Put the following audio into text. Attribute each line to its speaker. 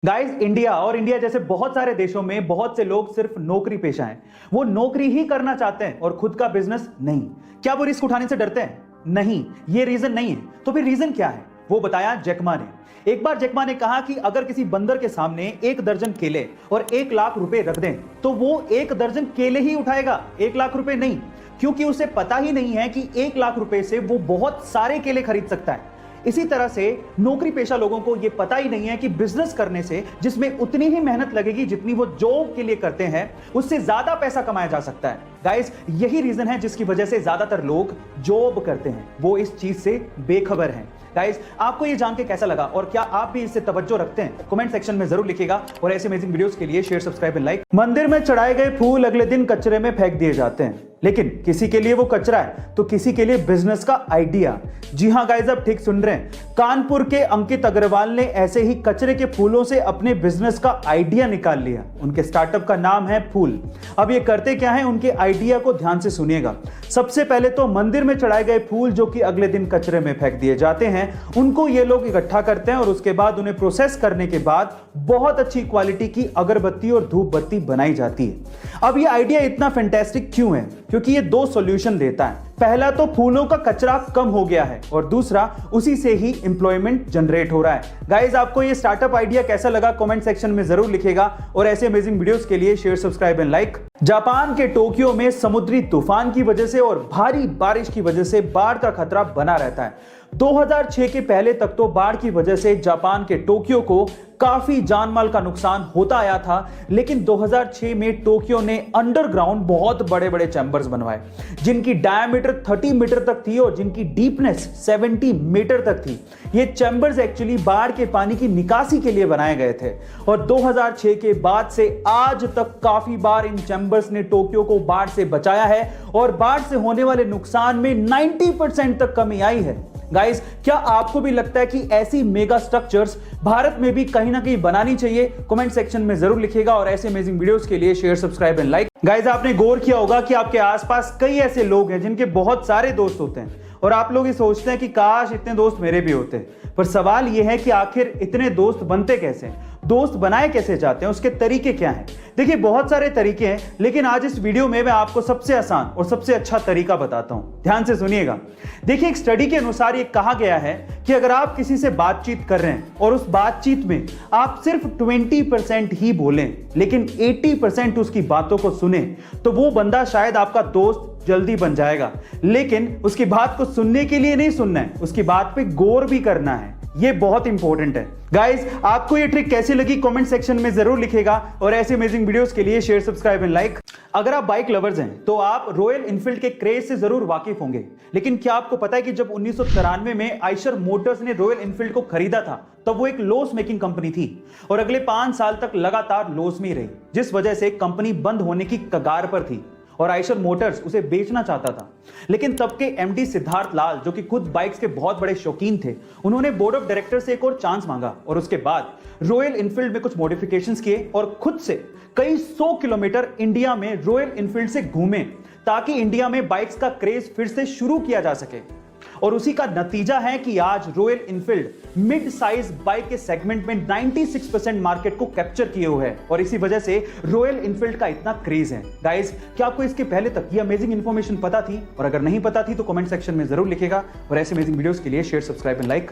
Speaker 1: Guys, India जैसे बहुत सारे देशों में बहुत से लोग सिर्फ नौकरी पेशा हैं। वो नौकरी ही करना चाहते हैं और खुद का बिजनेस नहीं। क्या वो रिस्क उठाने से डरते हैं? नहीं, ये रीजन नहीं है। तो फिर रीजन क्या है? वो बताया जैकमा ने। एक बार जैकमा ने कहा कि अगर किसी बंदर के सामने 1 दर्जन केले और 1 लाख रुपए रख दें तो वो 1 दर्जन केले ही उठाएगा, 1 लाख रुपए नहीं, क्योंकि उसे पता ही नहीं है कि 1 लाख रुपए से वो बहुत सारे केले खरीद सकता है। इसी तरह से नौकरी पेशा लोगों को यह पता ही नहीं है कि बिजनेस करने से, जिसमें उतनी ही मेहनत लगेगी जितनी वो जॉब के लिए करते हैं, उससे ज्यादा पैसा कमाया जा सकता है। गाइस, यही रीजन है जिसकी वजह से ज्यादातर लोग जॉब करते हैं, वो इस चीज से बेखबर हैं। गाइस, आपको ये जान के कैसा लगा और क्या आप भी इससे तवज्जो रखते हैं? कमेंट सेक्शन में जरूर लिखिएगा और ऐसे अमेजिंग वीडियोस के लिए शेयर, सब्सक्राइब एंड लाइक। मंदिर में चढ़ाए गए फूल अगले दिन कचरे में फेंक दिए जाते हैं, लेकिन किसी के लिए वो कचरा है तो किसी के लिए बिजनेस का आइडिया। जी हां गाइस, आप ठीक सुन रहे हैं। कानपुर के अंकित अग्रवाल ने ऐसे ही कचरे के फूलों से अपने बिजनेस का आइडिया निकाल लिया। उनके स्टार्टअप का नाम है फूल। अब ये करते क्या है, उनके आइडिया को ध्यान से सुनिएगा। सबसे पहले तो मंदिर में चढ़ाए गए फूल जो कि अगले दिन कचरे में फेंक दिए जाते हैं, उनको ये लोग इकट्ठा करते हैं और उसके बाद उन्हें प्रोसेस करने के बाद बहुत अच्छी क्वालिटी की अगरबत्ती और धूप बत्ती बनाई जाती है। अब ये आइडिया इतना फैंटास्टिक क्यों है? क्योंकि ये 2 सॉल्यूशन देता है। पहला तो फूलों का कचरा कम हो गया है और दूसरा उसी से ही एम्प्लॉयमेंट जनरेट हो रहा है। गाइस, आपको ये स्टार्टअप आइडिया कैसा लगा कमेंट सेक्शन में जरूर लिखिएगा और ऐसे अमेजिंग वीडियोस के लिए share, subscribe and like. Japan के टोक्यो में समुद्री तूफान की वजह से और भारी बारिश की वजह से बाढ़ का खतरा बना रहता है। 2006 के पहले तक तो बाढ़ की वजह से जापान के टोक्यो को काफी जान माल का नुकसान होता आया था, लेकिन 2006 में टोक्यो ने अंडरग्राउंड बहुत बड़े बड़े चैम्बर्स बनवाए जिनकी डायमीटर 30 मीटर तक थी और जिनकी डीपनेस 70 मीटर तक थी। ये चैम्बर्स एक्चुअली बाढ़ के पानी की निकासी के लिए बनाए गए थे और 2006 के बाद से आज तक काफी बार इन चैम्बर्स ने टोक्यो को बाढ़ से बचाया है और बाढ़ से होने वाले नुकसान में 90% तक कमी आई है। गाइस, क्या आपको भी लगता है कि ऐसी मेगा स्ट्रक्चर्स भारत में भी कहीं ना कहीं बनानी चाहिए? कमेंट सेक्शन में जरूर लिखिएगा और ऐसे अमेजिंग वीडियोस के लिए share, subscribe and like. Guys, आपने गौर किया होगा कि आपके आसपास कई ऐसे लोग हैं जिनके बहुत सारे दोस्त होते हैं और आप लोग ये सोचते हैं कि काश इतने दोस्त मेरे भी होते। पर सवाल यह है कि आखिर इतने दोस्त बनते कैसे हैं? दोस्त बनाए कैसे जाते हैं? उसके तरीके क्या हैं? देखिए, बहुत सारे तरीके हैं, लेकिन आज इस वीडियो में मैं आपको सबसे आसान और सबसे अच्छा तरीका बताता हूं। ध्यान से सुनिएगा। देखिए, एक स्टडी के अनुसार ये कहा गया है कि अगर आप किसी से बातचीत कर रहे हैं और उस बातचीत में आप सिर्फ 20% ही बोलें लेकिन 80% उसकी बातों को सुने, तो वो बंदा शायद आपका दोस्त जल्दी बन जाएगा। लेकिन उसकी बात को सुनने के लिए नहीं सुनना है, उसकी बात पे गौर भी करना है। ये बहुत इंपॉर्टेंट है। गाइस, आपको ये ट्रिक कैसी लगी कमेंट सेक्शन में जरूर लिखिएगा और ऐसे अमेजिंग वीडियोस के लिए शेयर, सब्सक्राइब एंड लाइक। अगर आप बाइक लवर्स हैं तो आप रॉयल एनफील्ड के क्रेज से जरूर वाकिफ होंगे, लेकिन क्या आपको पता है कि जब 1993 में आइशर मोटर्स ने रॉयल एनफील्ड को खरीदा था तब वो एक लॉस मेकिंग कंपनी थी और अगले 5 साल तक लगातार लॉस में ही रही, जिस वजह से कंपनी बंद होने की कगार पर थी और आइशर मोटर्स उसे बेचना चाहता था। लेकिन तब के एमडी सिद्धार्थ लाल, जो कि खुद बाइक्स के बहुत बड़े शौकीन थे, उन्होंने बोर्ड ऑफ डायरेक्टर से एक और चांस मांगा और उसके बाद रॉयल एनफील्ड में कुछ मॉडिफिकेशंस किए और खुद से कई 100 किलोमीटर इंडिया में रॉयल एनफील्ड से घूमे ताकि इंडिया में बाइक्स का क्रेज फिर से शुरू किया जा सके। और उसी का नतीजा है कि आज royal Enfield mid size bike के सेगमेंट में 96% मार्केट को कैप्चर किए हुए है और इसी वजह से रॉयल एनफील्ड का इतना क्रेज है। गाइस, क्या आपको इसके पहले तक ये अमेजिंग इंफॉर्मेशन पता थी? और अगर नहीं पता थी तो कमेंट सेक्शन में जरूर लिखेगा और ऐसे अमेजिंग वीडियोस के लिए शेयर, सब्सक्राइब एंड लाइक।